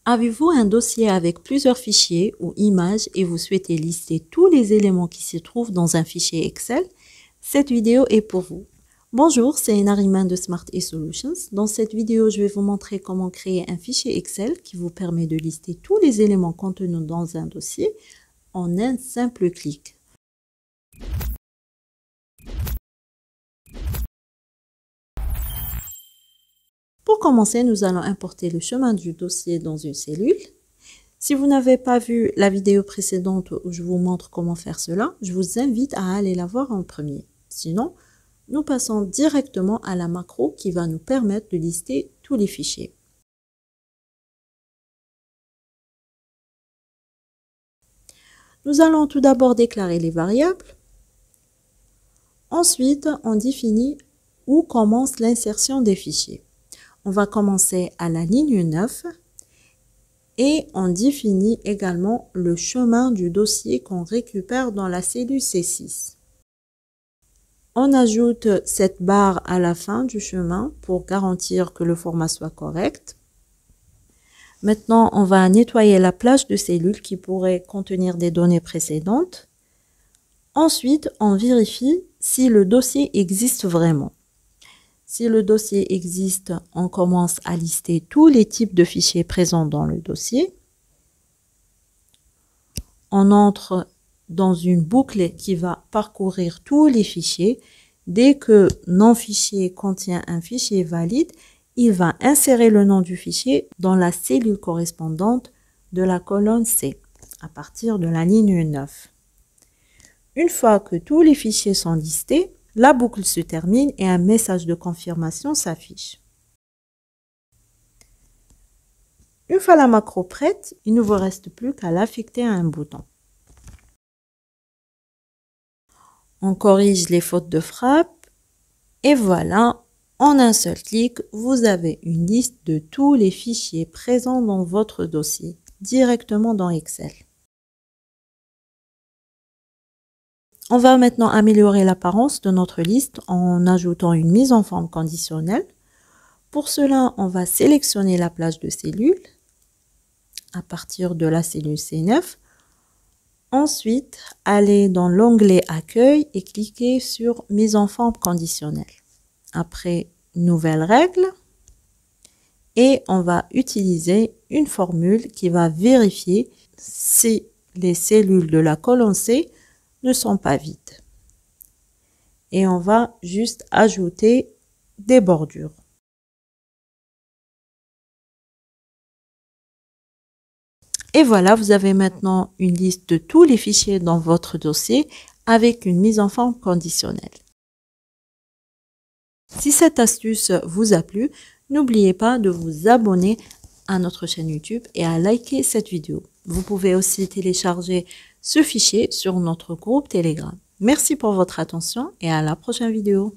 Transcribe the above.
Avez-vous un dossier avec plusieurs fichiers ou images et vous souhaitez lister tous les éléments qui se trouvent dans un fichier Excel? Cette vidéo est pour vous. Bonjour, c'est Nariman de Smart eSolutions. Dans cette vidéo, je vais vous montrer comment créer un fichier Excel qui vous permet de lister tous les éléments contenus dans un dossier en un simple clic. Pour commencer, nous allons importer le chemin du dossier dans une cellule. Si vous n'avez pas vu la vidéo précédente où je vous montre comment faire cela, je vous invite à aller la voir en premier. Sinon, nous passons directement à la macro qui va nous permettre de lister tous les fichiers. Nous allons tout d'abord déclarer les variables. Ensuite, on définit où commence l'insertion des fichiers. On va commencer à la ligne 9 et on définit également le chemin du dossier qu'on récupère dans la cellule C6. On ajoute cette barre à la fin du chemin pour garantir que le format soit correct. Maintenant, on va nettoyer la plage de cellules qui pourrait contenir des données précédentes. Ensuite, on vérifie si le dossier existe vraiment. Si le dossier existe, on commence à lister tous les types de fichiers présents dans le dossier. On entre dans une boucle qui va parcourir tous les fichiers. Dès que non-fichier contient un fichier valide, il va insérer le nom du fichier dans la cellule correspondante de la colonne C, à partir de la ligne 9. Une fois que tous les fichiers sont listés, la boucle se termine et un message de confirmation s'affiche. Une fois la macro prête, il ne vous reste plus qu'à l'affecter à un bouton. On corrige les fautes de frappe et voilà, en un seul clic, vous avez une liste de tous les fichiers présents dans votre dossier, directement dans Excel. On va maintenant améliorer l'apparence de notre liste en ajoutant une mise en forme conditionnelle. Pour cela, on va sélectionner la plage de cellules à partir de la cellule C9. Ensuite, aller dans l'onglet Accueil et cliquer sur Mise en forme conditionnelle. Après, Nouvelle règle. Et on va utiliser une formule qui va vérifier si les cellules de la colonne C ne sont pas vides. Et on va juste ajouter des bordures. Et voilà, vous avez maintenant une liste de tous les fichiers dans votre dossier avec une mise en forme conditionnelle. Si cette astuce vous a plu, n'oubliez pas de vous abonner à notre chaîne YouTube et à liker cette vidéo. Vous pouvez aussi télécharger ce fichier sur notre groupe Telegram. Merci pour votre attention et à la prochaine vidéo.